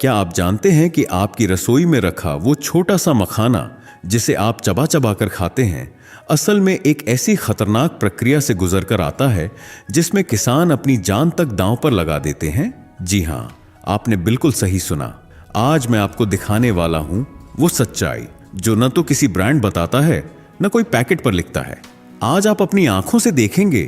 क्या आप जानते हैं कि आपकी रसोई में रखा वो छोटा सा मखाना जिसे आप चबा चबा कर खाते हैं, असल में एक ऐसी खतरनाक प्रक्रिया से गुजरकर आता है जिसमें किसान अपनी जान तक दांव पर लगा देते हैं। जी हां, आपने बिल्कुल सही सुना। आज मैं आपको दिखाने वाला हूं वो सच्चाई जो न तो किसी ब्रांड बताता है न कोई पैकेट पर लिखता है। आज आप अपनी आंखों से देखेंगे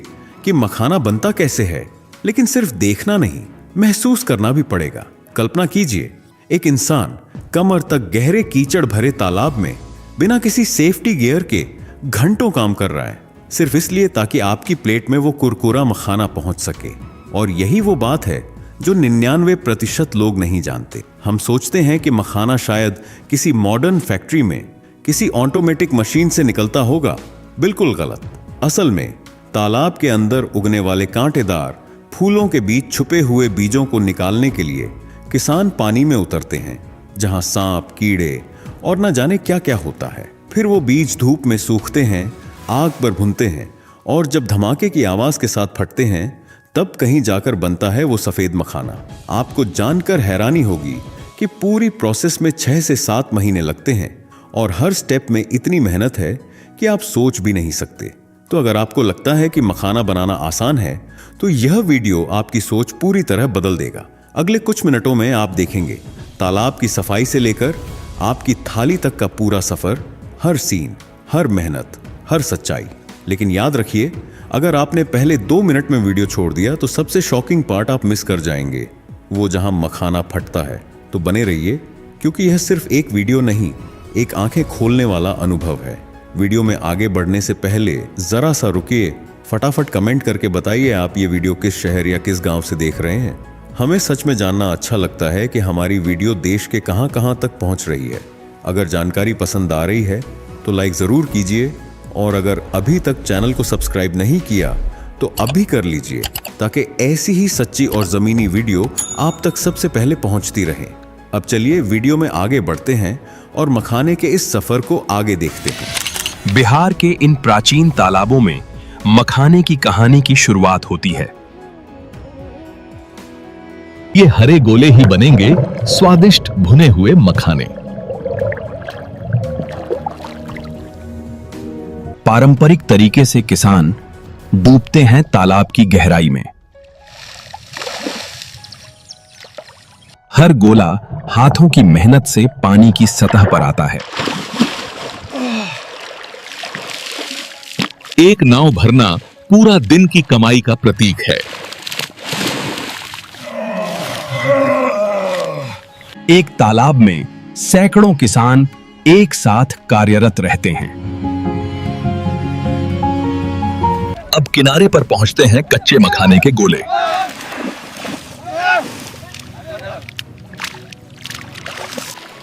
कि मखाना बनता कैसे है, लेकिन सिर्फ देखना नहीं, महसूस करना भी पड़ेगा। कल्पना कीजिए, एक इंसान कमर तक गहरे कीचड़ भरे तालाब में बिना किसी सेफ्टी गियर के घंटों काम कर रहा है, सिर्फ इसलिए ताकि आपकी प्लेट में वो कुरकुरा मखाना पहुंच सके। और यही वो बात है जो 99% लोग नहीं जानते। हम सोचते हैं कि मखाना शायद किसी मॉडर्न फैक्ट्री में किसी ऑटोमेटिक मशीन से निकलता होगा। बिल्कुल गलत। असल में तालाब के अंदर उगने वाले कांटेदार फूलों के बीच छुपे हुए बीजों को निकालने के लिए किसान पानी में उतरते हैं, जहां सांप, कीड़े और न जाने क्या क्या होता है। फिर वो बीज धूप में सूखते हैं, आग पर भुनते हैं और जब धमाके की आवाज के साथ फटते हैं, तब कहीं जाकर बनता है वो सफेद मखाना। आपको जानकर हैरानी होगी कि पूरी प्रोसेस में 6 से 7 महीने लगते हैं और हर स्टेप में इतनी मेहनत है कि आप सोच भी नहीं सकते। तो अगर आपको लगता है कि मखाना बनाना आसान है, तो यह वीडियो आपकी सोच पूरी तरह बदल देगा। अगले कुछ मिनटों में आप देखेंगे तालाब की सफाई से लेकर आपकी थाली तक का पूरा सफर, हर सीन, हर मेहनत, हर सच्चाई। लेकिन याद रखिए, अगर आपने पहले 2 मिनट में वीडियो छोड़ दिया तो सबसे शॉकिंग पार्ट आप मिस कर जाएंगे, वो जहां मखाना फटता है। तो बने रहिए, क्योंकि यह सिर्फ एक वीडियो नहीं, एक आंखें खोलने वाला अनुभव है। वीडियो में आगे बढ़ने से पहले जरा सा रुकिए, फटाफट कमेंट करके बताइए आप ये वीडियो किस शहर या किस गांव से देख रहे हैं। हमें सच में जानना अच्छा लगता है कि हमारी वीडियो देश के कहां कहां तक पहुंच रही है। अगर जानकारी पसंद आ रही है तो लाइक जरूर कीजिए, और अगर अभी तक चैनल को सब्सक्राइब नहीं किया तो अभी कर लीजिए, ताकि ऐसी ही सच्ची और जमीनी वीडियो आप तक सबसे पहले पहुंचती रहे। अब चलिए वीडियो में आगे बढ़ते हैं और मखाने के इस सफर को आगे देखते हैं। बिहार के इन प्राचीन तालाबों में मखाने की कहानी की शुरुआत होती है। ये हरे गोले ही बनेंगे स्वादिष्ट भुने हुए मखाने। पारंपरिक तरीके से किसान डूबते हैं तालाब की गहराई में। हर गोला हाथों की मेहनत से पानी की सतह पर आता है। एक नाव भरना पूरा दिन की कमाई का प्रतीक है। एक तालाब में सैकड़ों किसान एक साथ कार्यरत रहते हैं। अब किनारे पर पहुंचते हैं कच्चे मखाने के गोले।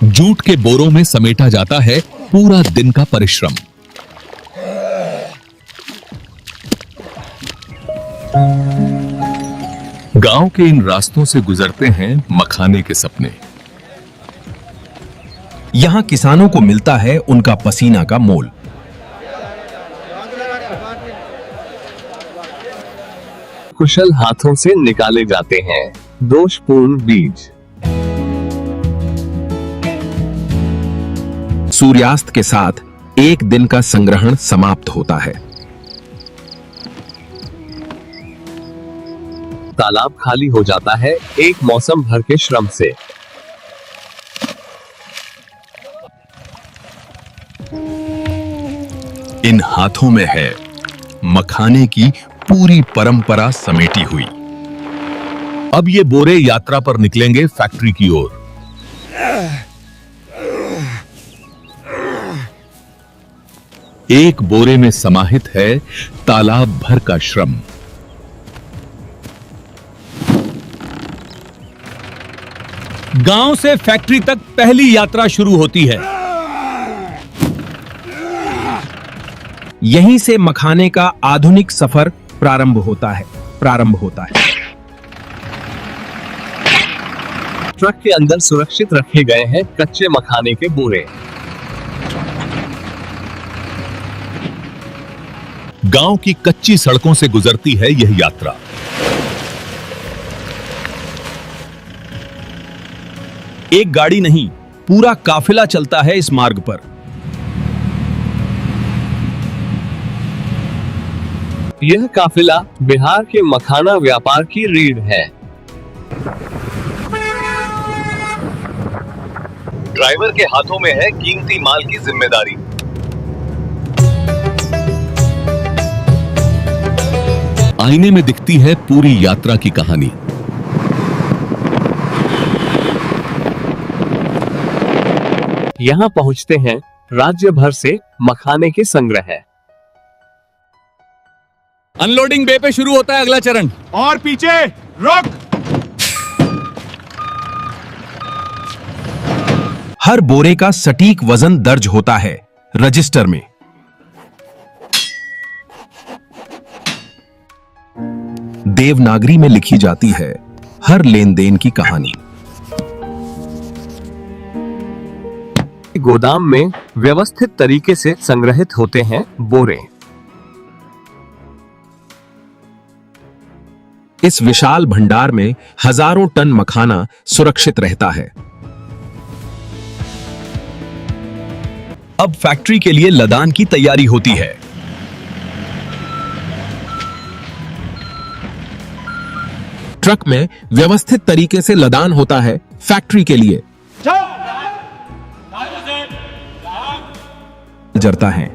जूट के बोरों में समेटा जाता है पूरा दिन का परिश्रम। गांव के इन रास्तों से गुजरते हैं मखाने के सपने। यहां किसानों को मिलता है उनका पसीना का मोल। कुशल हाथों से निकाले जाते हैं दोषपूर्ण बीज। सूर्यास्त के साथ एक दिन का संग्रहण समाप्त होता है। तालाब खाली हो जाता है एक मौसम भर के श्रम से। इन हाथों में है मखाने की पूरी परंपरा समेटी हुई। अब ये बोरे यात्रा पर निकलेंगे फैक्ट्री की ओर। एक बोरे में समाहित है तालाब भर का श्रम। गांव से फैक्ट्री तक पहली यात्रा शुरू होती है। यहीं से मखाने का आधुनिक सफर प्रारंभ होता है। ट्रक के अंदर सुरक्षित रखे गए हैं कच्चे मखाने के बोरे। गांव की कच्ची सड़कों से गुजरती है यह यात्रा। एक गाड़ी नहीं, पूरा काफिला चलता है इस मार्ग पर। यह काफिला बिहार के मखाना व्यापार की रीढ़ है। ड्राइवर के हाथों में है कीमती माल की जिम्मेदारी। आईने में दिखती है पूरी यात्रा की कहानी। यहाँ पहुँचते हैं राज्य भर से मखाने के संग्रह। अनलोडिंग बे पे शुरू होता है अगला चरण। और पीछे रुक। हर बोरे का सटीक वजन दर्ज होता है रजिस्टर में। देवनागरी में लिखी जाती है हर लेन देन की कहानी। गोदाम में व्यवस्थित तरीके से संग्रहित होते हैं बोरे। इस विशाल भंडार में हजारों टन मखाना सुरक्षित रहता है। अब फैक्ट्री के लिए लदान की तैयारी होती है। ट्रक में व्यवस्थित तरीके से लदान होता है फैक्ट्री के लिए। जरता है।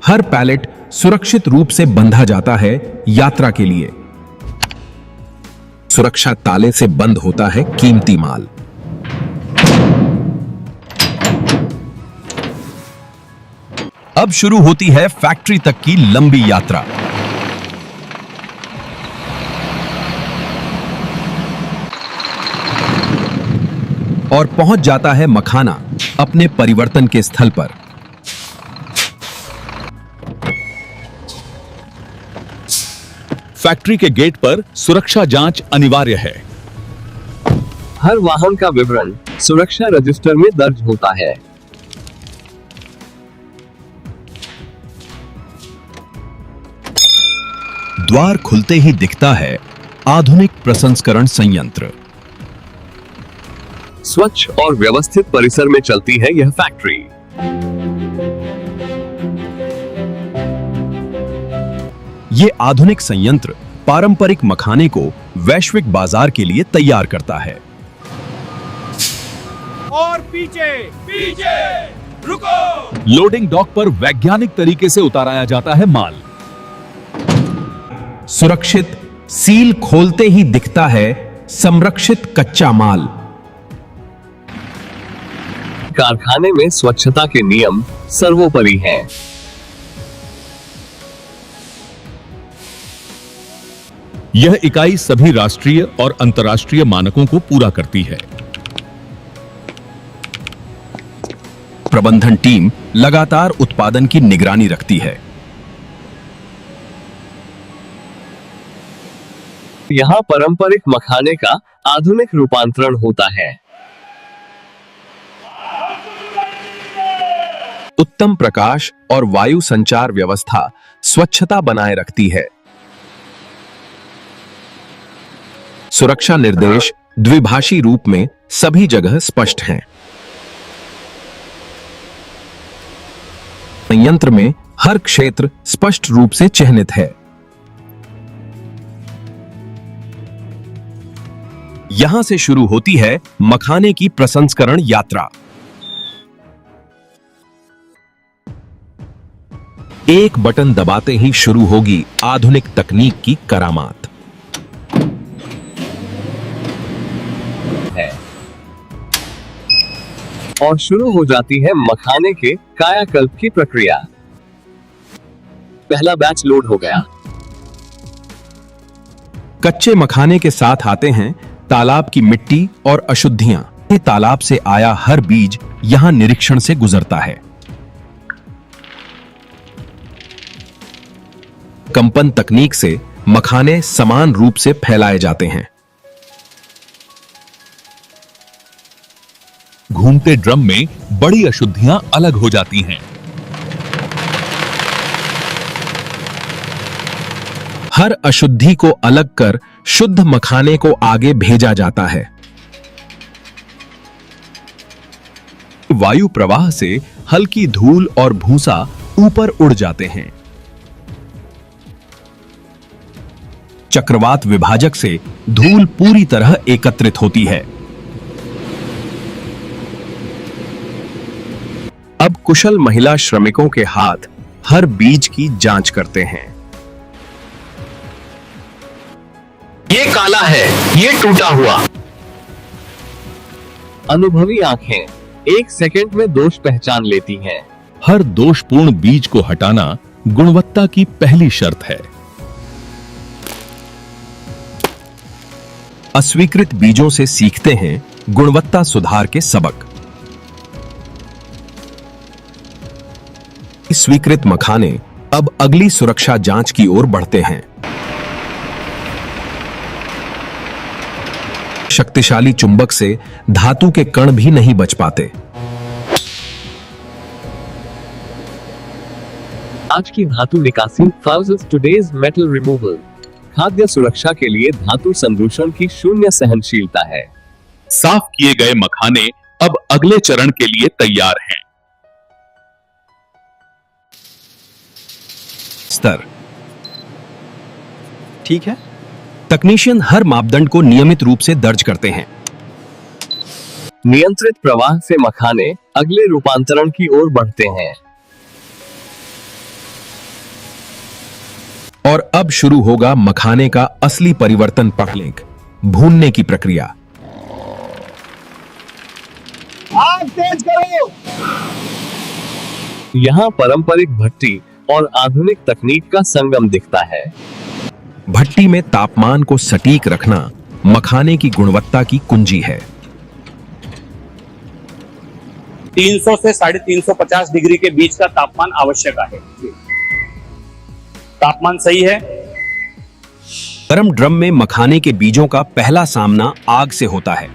हर पैलेट सुरक्षित रूप से बंधा जाता है यात्रा के लिए। सुरक्षा ताले से बंद होता है कीमती माल। अब शुरू होती है फैक्ट्री तक की लंबी यात्रा। और पहुंच जाता है मखाना अपने परिवर्तन के स्थल पर। फैक्ट्री के गेट पर सुरक्षा जांच अनिवार्य है। हर वाहन का विवरण सुरक्षा रजिस्टर में दर्ज होता है। द्वार खुलते ही दिखता है आधुनिक प्रसंस्करण संयंत्र। स्वच्छ और व्यवस्थित परिसर में चलती है यह फैक्ट्री। ये आधुनिक संयंत्र पारंपरिक मखाने को वैश्विक बाजार के लिए तैयार करता है। और पीछे पीछे रुको। लोडिंग डॉक पर वैज्ञानिक तरीके से उतारा जाता है माल। सुरक्षित सील खोलते ही दिखता है संरक्षित कच्चा माल। कारखाने में स्वच्छता के नियम सर्वोपरि हैं। यह इकाई सभी राष्ट्रीय और अंतर्राष्ट्रीय मानकों को पूरा करती है। प्रबंधन टीम लगातार उत्पादन की निगरानी रखती है। यहाँ पारंपरिक मखाने का आधुनिक रूपांतरण होता है। उत्तम प्रकाश और वायु संचार व्यवस्था स्वच्छता बनाए रखती है। सुरक्षा निर्देश द्विभाषी रूप में सभी जगह स्पष्ट हैं। संयंत्र में हर क्षेत्र स्पष्ट रूप से चिह्नित है। यहां से शुरू होती है मखाने की प्रसंस्करण यात्रा। एक बटन दबाते ही शुरू होगी आधुनिक तकनीक की करामात। और शुरू हो जाती है मखाने के कायाकल्प की प्रक्रिया। पहला बैच लोड हो गया। कच्चे मखाने के साथ आते हैं तालाब की मिट्टी और अशुद्धियां। ये तालाब से आया हर बीज यहां निरीक्षण से गुजरता है। कंपन तकनीक से मखाने समान रूप से फैलाए जाते हैं। घूमते ड्रम में बड़ी अशुद्धियां अलग हो जाती हैं। हर अशुद्धि को अलग कर शुद्ध मखाने को आगे भेजा जाता है। वायु प्रवाह से हल्की धूल और भूसा ऊपर उड़ जाते हैं। चक्रवात विभाजक से धूल पूरी तरह एकत्रित होती है। अब कुशल महिला श्रमिकों के हाथ हर बीज की जांच करते हैं। ये काला है, ये टूटा हुआ। अनुभवी आंखें 1 सेकंड में दोष पहचान लेती हैं। हर दोषपूर्ण बीज को हटाना गुणवत्ता की पहली शर्त है। अस्वीकृत बीजों से सीखते हैं गुणवत्ता सुधार के सबक। स्वीकृत मखाने अब अगली सुरक्षा जांच की ओर बढ़ते हैं। शक्तिशाली चुंबक से धातु के कण भी नहीं बच पाते। आज की धातु निकासी thousands today's metal removal। खाद्य सुरक्षा के लिए धातु संदूषण की शून्य सहनशीलता है। साफ किए गए मखाने अब अगले चरण के लिए तैयार हैं। स्तर ठीक है। तकनीशियन हर मापदंड को नियमित रूप से दर्ज करते हैं। नियंत्रित प्रवाह से मखाने अगले रूपांतरण की ओर बढ़ते हैं। और अब शुरू होगा मखाने का असली परिवर्तन पढ़ने, भूनने की प्रक्रिया। आग तेज करो। यहाँ पारंपरिक भट्टी और आधुनिक तकनीक का संगम दिखता है। भट्टी में तापमान को सटीक रखना मखाने की गुणवत्ता की कुंजी है। 300 से 350 डिग्री के बीच का तापमान आवश्यक है। तापमान सही है। गर्म ड्रम में मखाने के बीजों का पहला सामना आग से होता है।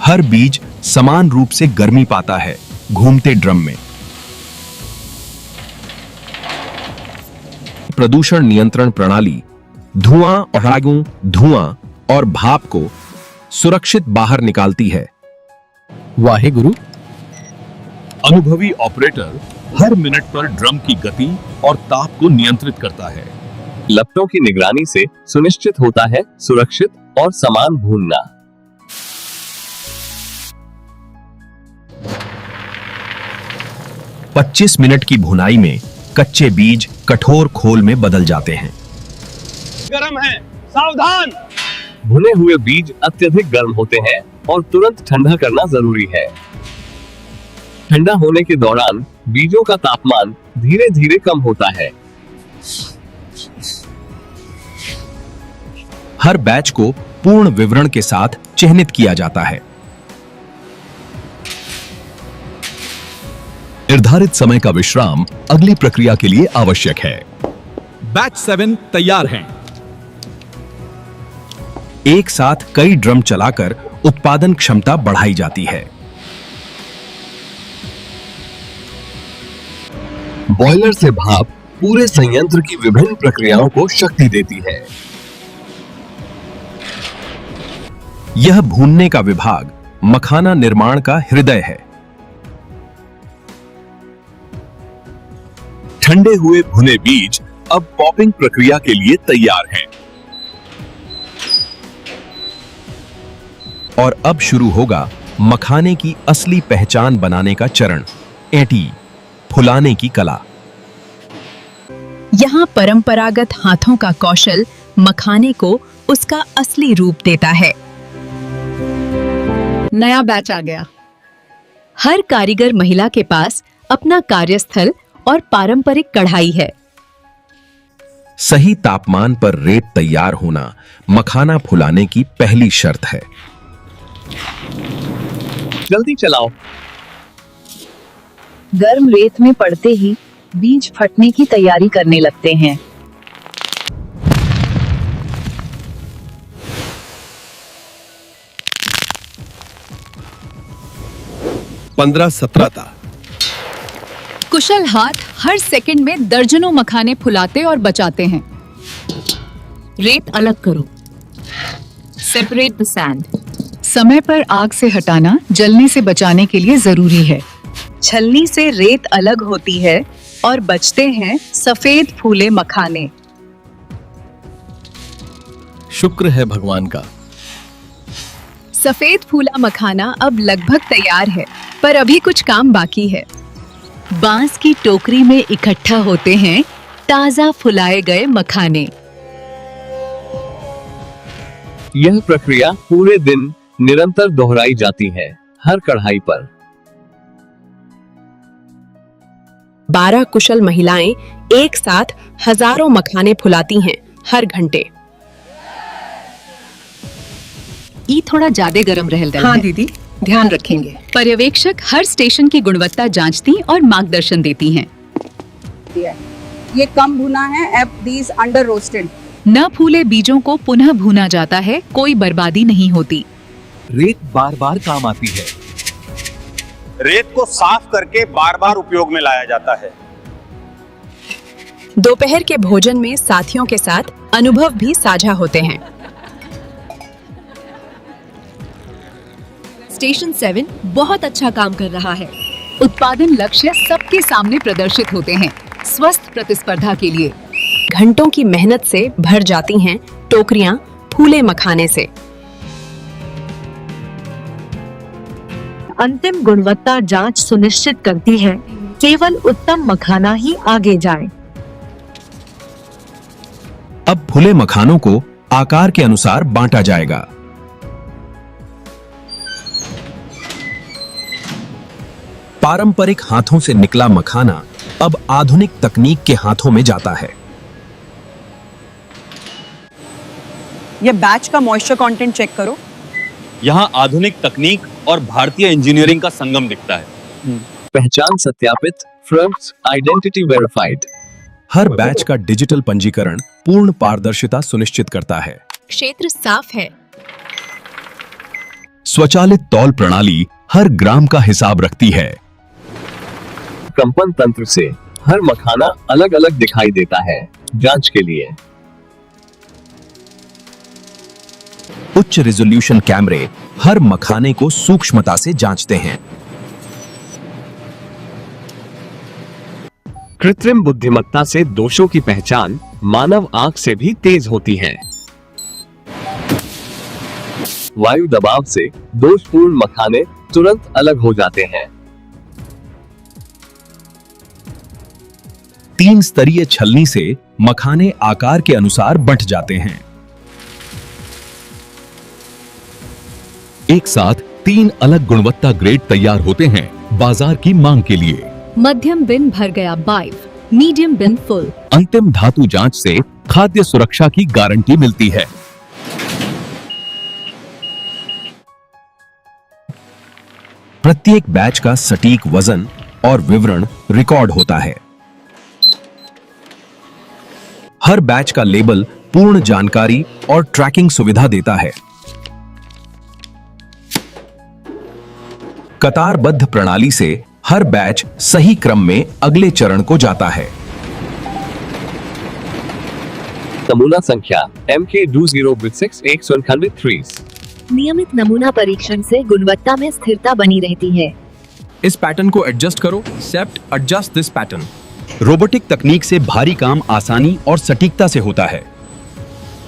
हर बीज समान रूप से गर्मी पाता है घूमते ड्रम में। प्रदूषण नियंत्रण प्रणाली धुआं और आगों, धुआं और भाप को सुरक्षित बाहर निकालती है। वाहेगुरु। अनुभवी ऑपरेटर हर मिनट पर ड्रम की गति और ताप को नियंत्रित करता है। लपटों की निगरानी से सुनिश्चित होता है सुरक्षित और समान भूनना। पच्चीस मिनट की भुनाई में कच्चे बीज कठोर खोल में बदल जाते हैं। गरम है, सावधान। भुने हुए बीज अत्यधिक गर्म होते हैं और तुरंत ठंडा करना जरूरी है। ठंडा होने के दौरान बीजों का तापमान धीरे धीरे कम होता है। हर बैच को पूर्ण विवरण के साथ चिह्नित किया जाता है। निर्धारित समय का विश्राम अगली प्रक्रिया के लिए आवश्यक है। बैच 7 तैयार हैं। एक साथ कई ड्रम चलाकर उत्पादन क्षमता बढ़ाई जाती है। बॉयलर से भाप पूरे संयंत्र की विभिन्न प्रक्रियाओं को शक्ति देती है। यह भूनने का विभाग मखाना निर्माण का हृदय है। ठंडे हुए भुने बीज अब पॉपिंग प्रक्रिया के लिए तैयार हैं। और अब शुरू होगा मखाने की असली पहचान बनाने का चरण, एटी, फुलाने की कला। यहाँ परंपरागत हाथों का कौशल मखाने को उसका असली रूप देता है। नया बैच आ गया। हर कारीगर महिला के पास अपना कार्यस्थल और पारंपरिक कढ़ाई है। सही तापमान पर रेत तैयार होना मखाना फुलाने की पहली शर्त है। जल्दी चलाओ। गर्म रेत में पड़ते ही बीज फटने की तैयारी करने लगते हैं। पंद्रह 17 था। कुशल हाथ हर सेकंड में दर्जनों मखाने फुलाते और बचाते हैं। रेत अलग करो। Separate the sand. समय पर आग से हटाना जलने से बचाने के लिए जरूरी है। छलनी से रेत अलग होती है और बचते हैं सफेद फूले मखाने। शुक्र है भगवान का। सफेद फूला मखाना अब लगभग तैयार है, पर अभी कुछ काम बाकी है। बांस की टोकरी में इकट्ठा होते हैं ताजा फुलाए गए मखाने। यह प्रक्रिया पूरे दिन निरंतर दोहराई जाती है, हर कढ़ाई पर। 12 कुशल महिलाएं एक साथ हजारों मखाने फुलाती हैं हर घंटे। ई थोड़ा ज्यादा गरम रहल दल हाँ है। दीदी, ध्यान रखेंगे। पर्यवेक्षक हर स्टेशन की गुणवत्ता जांचती और मार्गदर्शन देती हैं। ये कम भुना है, अब दीज अंडर रोस्टेड। न फूले बीजों को पुनः भुना जाता है, कोई बर्बादी नहीं होती। रेत बार बार काम आती है। रेत को साफ करके बार बार उपयोग में लाया जाता है। दोपहर के भोजन में साथियों के साथ अनुभव भी साझा होते हैं। स्टेशन 7 बहुत अच्छा काम कर रहा है। उत्पादन लक्ष्य सबके सामने प्रदर्शित होते हैं, स्वस्थ प्रतिस्पर्धा के लिए। घंटों की मेहनत से भर जाती हैं टोकरियां फूले मखाने से। अंतिम गुणवत्ता जांच सुनिश्चित करती है केवल उत्तम मखाना ही आगे जाए। अब फुले मखानों को आकार के अनुसार बांटा जाएगा। पारंपरिक हाथों से निकला मखाना अब आधुनिक तकनीक के हाथों में जाता है। ये बैच का मॉइस्चर कंटेंट चेक करो। यहाँ आधुनिक तकनीक और भारतीय इंजीनियरिंग का संगम दिखता है। पहचान सत्यापित, फ्रम्स आइडेंटिटी वेरीफाइड। हर बैच का डिजिटल पंजीकरण पूर्ण पारदर्शिता सुनिश्चित करता है। क्षेत्र साफ है। स्वचालित तौल प्रणाली हर ग्राम का हिसाब रखती है। कंपन तंत्र से हर मखाना अलग अलग दिखाई देता है, जांच के लिए। उच्च रिजोल्यूशन कैमरे हर मखाने को सूक्ष्मता से जांचते हैं। कृत्रिम बुद्धिमत्ता से दोषों की पहचान मानव आंख से भी तेज होती है। वायु दबाव से दोषपूर्ण मखाने तुरंत अलग हो जाते हैं। 3 स्तरीय छलनी से मखाने आकार के अनुसार बंट जाते हैं। एक साथ 3 अलग गुणवत्ता ग्रेड तैयार होते हैं बाजार की मांग के लिए। मध्यम बिन भर गया 5, मीडियम बिन फुल। अंतिम धातु जांच से खाद्य सुरक्षा की गारंटी मिलती है। प्रत्येक बैच का सटीक वजन और विवरण रिकॉर्ड होता है। हर बैच का लेबल पूर्ण जानकारी और ट्रैकिंग सुविधा देता है। कतारबद्ध प्रणाली से हर बैच सही क्रम में अगले चरण को जाता है। नमूना संख्या MK20B6X103। नियमित नमूना परीक्षण से गुणवत्ता में स्थिरता बनी रहती है। इस पैटर्न को एडजस्ट करो। सेप्ट एडजस्ट दिस पैटर्न। रोबोटिक तकनीक से भारी काम आसानी और सटीकता से होता है।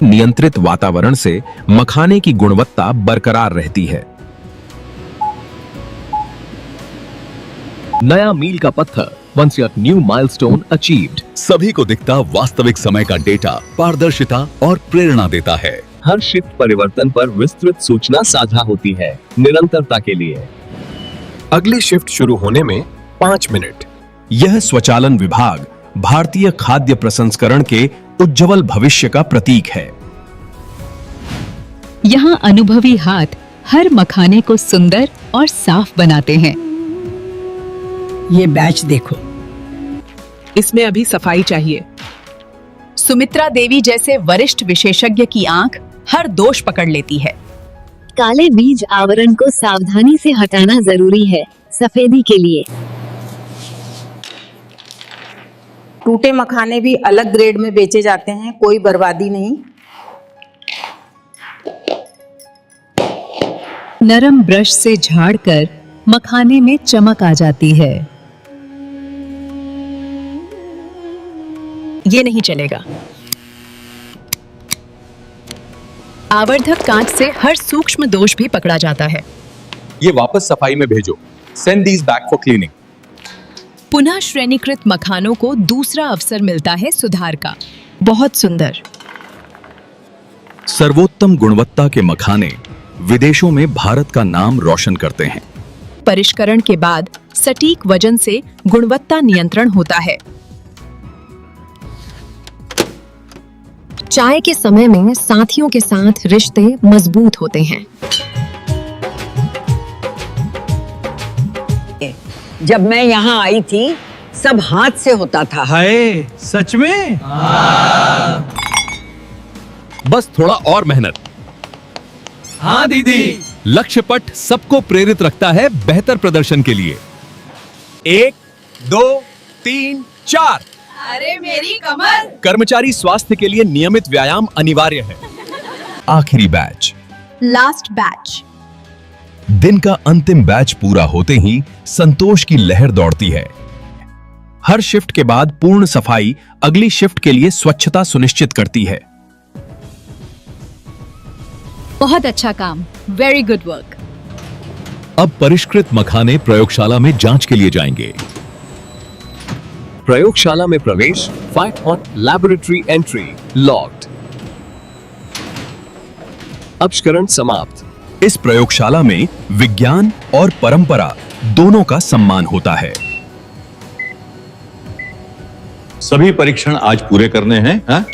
नियंत्रित वातावरण से मखाने की गुणवत्ता बरकरार रहती है। नया मील का पत्थर, once your new milestone achieved। सभी को दिखता वास्तविक समय का डेटा पारदर्शिता और प्रेरणा देता है। हर शिफ्ट परिवर्तन पर विस्तृत सूचना साझा होती है, निरंतरता के लिए। अगली शिफ्ट शुरू होने में 5 मिनट। यह स्वचालन विभाग भारतीय खाद्य प्रसंस्करण के उज्जवल भविष्य का प्रतीक है। यहाँ अनुभवी हाथ हर मखाने को सुंदर और साफ बनाते हैं। ये बैच देखो, इसमें अभी सफाई चाहिए। सुमित्रा देवी जैसे वरिष्ठ विशेषज्ञ की आंख हर दोष पकड़ लेती है। काले बीज आवरण को सावधानी से हटाना जरूरी है सफेदी के लिए। टूटे मखाने भी अलग ग्रेड में बेचे जाते हैं, कोई बर्बादी नहीं। नरम ब्रश से झाड़कर मखाने में चमक आ जाती है। ये नहीं चलेगा। आवर्धक कांच से हर सूक्ष्म दोष भी पकड़ा जाता है। ये वापस सफाई में भेजो। Send these back for cleaning. पुनः श्रेणीकृत मखानों को दूसरा अवसर मिलता है सुधार का। बहुत सुंदर। सर्वोत्तम गुणवत्ता के मखाने विदेशों में भारत का नाम रोशन करते हैं। परिष्करण के बाद सटीक वजन से गुणवत्ता नियंत्रण होता है। चाय के समय में साथियों के साथ रिश्ते मजबूत होते हैं। जब मैं यहाँ आई थी सब हाथ से होता था। हाय, सच में? बस थोड़ा और मेहनत। हाँ दीदी। लक्ष्य पट सबको प्रेरित रखता है बेहतर प्रदर्शन के लिए। 1, 2, 3, 4। अरे मेरी कमर। कर्मचारी स्वास्थ्य के लिए नियमित व्यायाम अनिवार्य है। आखिरी बैच। Last batch. दिन का अंतिम बैच पूरा होते ही संतोष की लहर दौड़ती है। हर शिफ्ट के बाद पूर्ण सफाई अगली शिफ्ट के लिए स्वच्छता सुनिश्चित करती है। बहुत अच्छा काम। Very good work. अब परिष्कृत मखाने प्रयोगशाला में जांच के लिए जाएंगे। प्रयोगशाला में प्रवेश। Fight on laboratory entry locked. अपष्करण समाप्त। इस प्रयोगशाला में विज्ञान और परंपरा दोनों का सम्मान होता है। सभी परीक्षण आज पूरे करने हैं।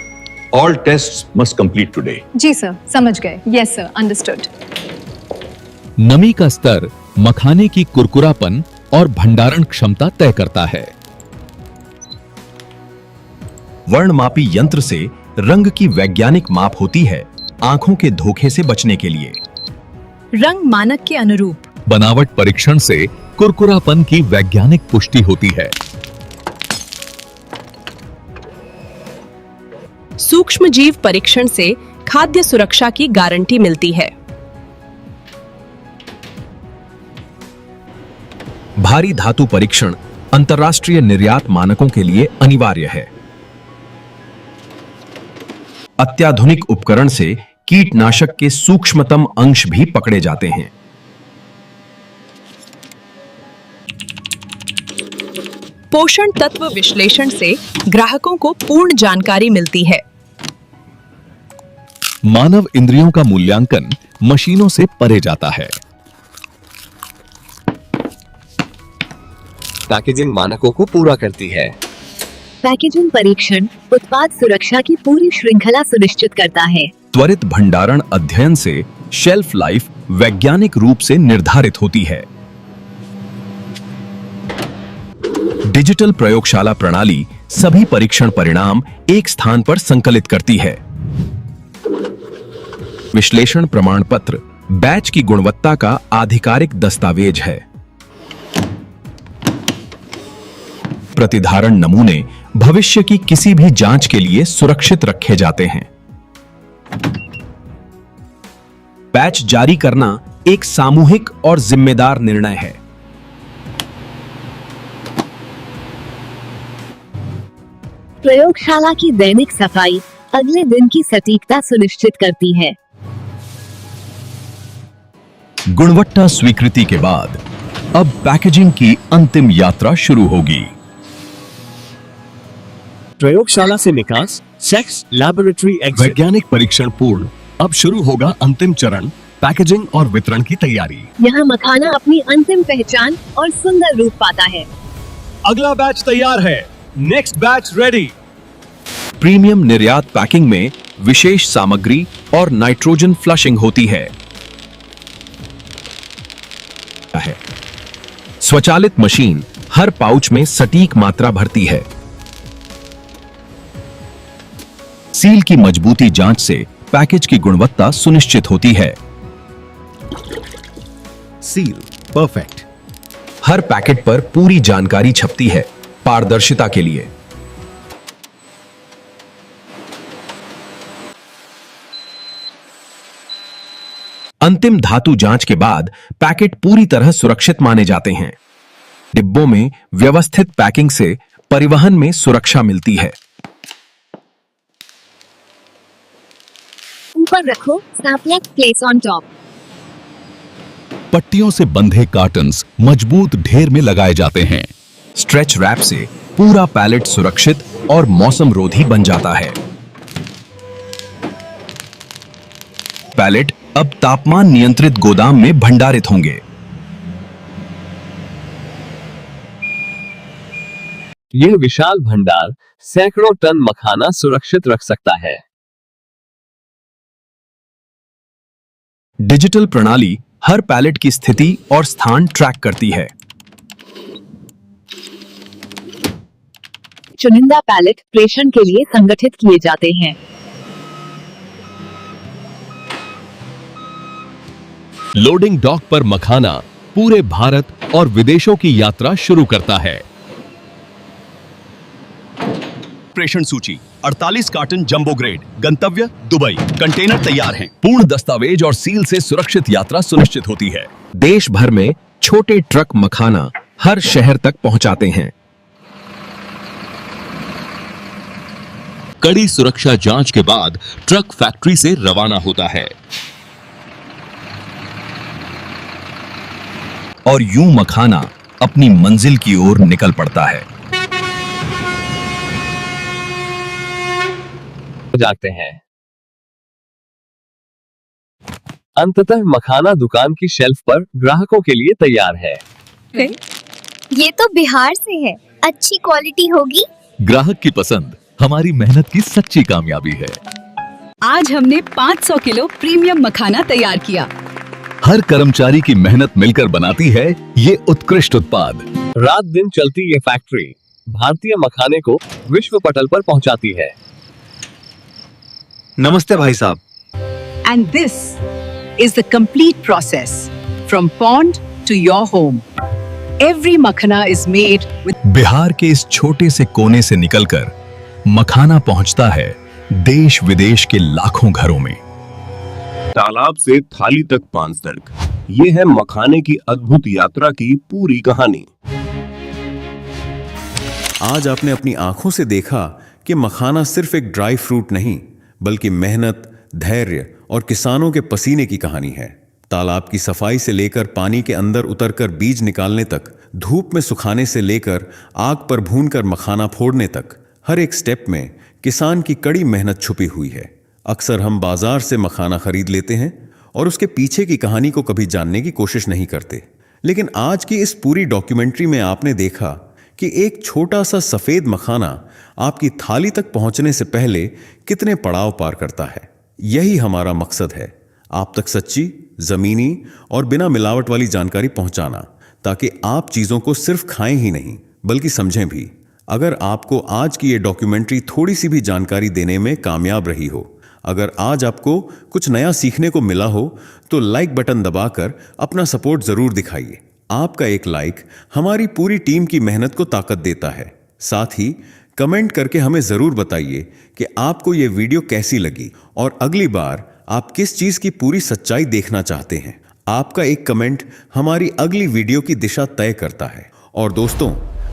All tests must complete today. जी सर, समझ गए। Yes sir, understood. नमी का स्तर मखाने की कुरकुरापन और भंडारण क्षमता तय करता है। वर्णमापी यंत्र से रंग की वैज्ञानिक माप होती है आंखों के धोखे से बचने के लिए। रंग मानक के अनुरूप। बनावट परीक्षण से कुरकुरापन की वैज्ञानिक पुष्टि होती है। सूक्ष्म जीव परीक्षण से खाद्य सुरक्षा की गारंटी मिलती है। भारी धातु परीक्षण अंतर्राष्ट्रीय निर्यात मानकों के लिए अनिवार्य है। अत्याधुनिक उपकरण से कीटनाशक के सूक्ष्मतम अंश भी पकड़े जाते हैं। पोषण तत्व विश्लेषण से ग्राहकों को पूर्ण जानकारी मिलती है। मानव इंद्रियों का मूल्यांकन मशीनों से परे जाता है। पैकेजिंग मानकों को पूरा करती है। पैकेजिंग परीक्षण उत्पाद सुरक्षा की पूरी श्रृंखला सुनिश्चित करता है। त्वरित भंडारण अध्ययन से शेल्फ लाइफ वैज्ञानिक रूप से निर्धारित होती है। डिजिटल प्रयोगशाला प्रणाली सभी परीक्षण परिणाम एक स्थान पर संकलित करती है। विश्लेषण प्रमाण पत्र बैच की गुणवत्ता का आधिकारिक दस्तावेज है। प्रतिधारण नमूने भविष्य की किसी भी जांच के लिए सुरक्षित रखे जाते हैं। बैच जारी करना एक सामूहिक और जिम्मेदार निर्णय है। प्रयोगशाला की दैनिक सफाई अगले दिन की सटीकता सुनिश्चित करती है। गुणवत्ता स्वीकृति के बाद अब पैकेजिंग की अंतिम यात्रा शुरू होगी। प्रयोगशाला से निकास, सेक्स लैबोरेटरी एग्जिट। वैज्ञानिक परीक्षण पूर्ण। अब शुरू होगा अंतिम चरण, पैकेजिंग और वितरण की तैयारी। यहाँ मखाना अपनी अंतिम पहचान और सुंदर रूप पाता है। अगला बैच तैयार है। Next batch ready. प्रीमियम निर्यात पैकिंग में विशेष सामग्री और नाइट्रोजन फ्लशिंग होती है। स्वचालित मशीन हर पाउच में सटीक मात्रा भरती है। सील की मजबूती जांच से पैकेज की गुणवत्ता सुनिश्चित होती है। Seal perfect. हर पैकेट पर पूरी जानकारी छपती है पारदर्शिता के लिए। अंतिम धातु जांच के बाद पैकेट पूरी तरह सुरक्षित माने जाते हैं। डिब्बों में व्यवस्थित पैकिंग से परिवहन में सुरक्षा मिलती है। ऊपर रखो, स्नैपनेक प्लेस ऑन टॉप। पट्टियों से बंधे कार्टन्स मजबूत ढेर में लगाए जाते हैं। स्ट्रेच रैप से पूरा पैलेट सुरक्षित और मौसम रोधी बन जाता है। पैलेट अब तापमान नियंत्रित गोदाम में भंडारित होंगे। यह विशाल भंडार सैकड़ों टन मखाना सुरक्षित रख सकता है। डिजिटल प्रणाली हर पैलेट की स्थिति और स्थान ट्रैक करती है। चुनिंदा पैलेट प्रेषण के लिए संगठित किए जाते हैं। लोडिंग डॉक पर मखाना पूरे भारत और विदेशों की यात्रा शुरू करता है। प्रेषण सूची 48 कार्टन जंबो ग्रेड, गंतव्य दुबई। कंटेनर तैयार हैं। पूर्ण दस्तावेज और सील से सुरक्षित यात्रा सुनिश्चित होती है। देश भर में छोटे ट्रक मखाना हर शहर तक पहुंचाते हैं। कड़ी सुरक्षा जांच के बाद ट्रक फैक्ट्री से रवाना होता है और यूं मखाना अपनी मंजिल की ओर निकल पड़ता है। जाते हैं। अंततः मखाना दुकान की शेल्फ पर ग्राहकों के लिए तैयार है। ये तो बिहार से है, अच्छी क्वालिटी होगी। ग्राहक की पसंद हमारी मेहनत की सच्ची कामयाबी है। आज हमने 500 किलो प्रीमियम मखाना तैयार किया। हर कर्मचारी की मेहनत मिलकर बनाती है ये उत्कृष्ट उत्पाद। रात दिन चलती ये फैक्ट्री भारतीय मखाने को विश्व पटल पर पहुंचाती है। नमस्ते भाई साहब। And this is the complete process from pond to your home. Every makhana is made with Bihar के इस छोटे से कोने से निकलकर मखाना पहुंचता है देश विदेश के लाखों घरों में। तालाब से थाली तक 5 तक, ये है मखाने की अद्भुत यात्रा की पूरी कहानी। आज आपने अपनी आंखों से देखा कि मखाना सिर्फ एक ड्राई फ्रूट नहीं, बल्कि मेहनत, धैर्य और किसानों के पसीने की कहानी है। तालाब की सफाई से लेकर पानी के अंदर उतरकर बीज निकालने तक, धूप में सुखाने से लेकर आग पर भूनकर मखाना फोड़ने तक, हर एक स्टेप में किसान की कड़ी मेहनत छुपी हुई है। अक्सर हम बाजार से मखाना खरीद लेते हैं और उसके पीछे की कहानी को कभी जानने की कोशिश नहीं करते। लेकिन आज की इस पूरी डॉक्यूमेंट्री में आपने देखा कि एक छोटा सा सफेद मखाना आपकी थाली तक पहुंचने से पहले कितने पड़ाव पार करता है। यही हमारा मकसद है, आप तक सच्ची, जमीनी और बिना मिलावट वाली जानकारी पहुंचाना, ताकि आप चीजों को सिर्फ खाएं ही नहीं बल्कि समझें भी। अगर आपको आज की ये डॉक्यूमेंट्री थोड़ी सी भी जानकारी देने में कामयाब रही हो, अगर आज आपको कुछ नया सीखने को मिला हो, तो लाइक बटन दबाकर अपना सपोर्ट जरूर दिखाइए। आपका एक लाइक हमारी पूरी टीम की मेहनत को ताकत देता है। साथ ही कमेंट करके हमें जरूर बताइए कि आपको ये वीडियो कैसी लगी और अगली बार आप किस चीज की पूरी सच्चाई देखना चाहते हैं। आपका एक कमेंट हमारी अगली वीडियो की दिशा तय करता है। और दोस्तों,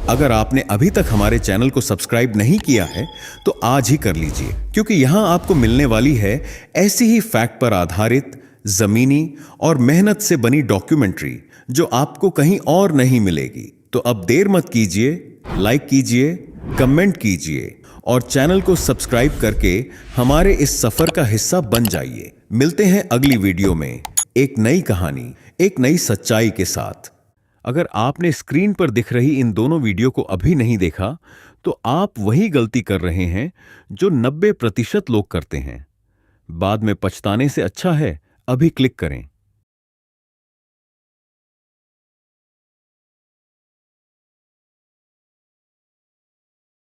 अगर आपने अभी तक हमारे चैनल को सब्सक्राइब नहीं किया है तो आज ही कर लीजिए, क्योंकि यहां आपको मिलने वाली है ऐसी ही फैक्ट पर आधारित, जमीनी और मेहनत से बनी डॉक्यूमेंट्री जो आपको कहीं और नहीं मिलेगी। तो अब देर मत कीजिए, लाइक कीजिए, कमेंट कीजिए और चैनल को सब्सक्राइब करके हमारे इस सफर का हिस्सा बन जाइए। मिलते हैं अगली वीडियो में एक नई कहानी, एक नई सच्चाई के साथ। अगर आपने स्क्रीन पर दिख रही इन दोनों वीडियो को अभी नहीं देखा तो आप वही गलती कर रहे हैं जो 90% लोग करते हैं। बाद में पछताने से अच्छा है अभी क्लिक करें।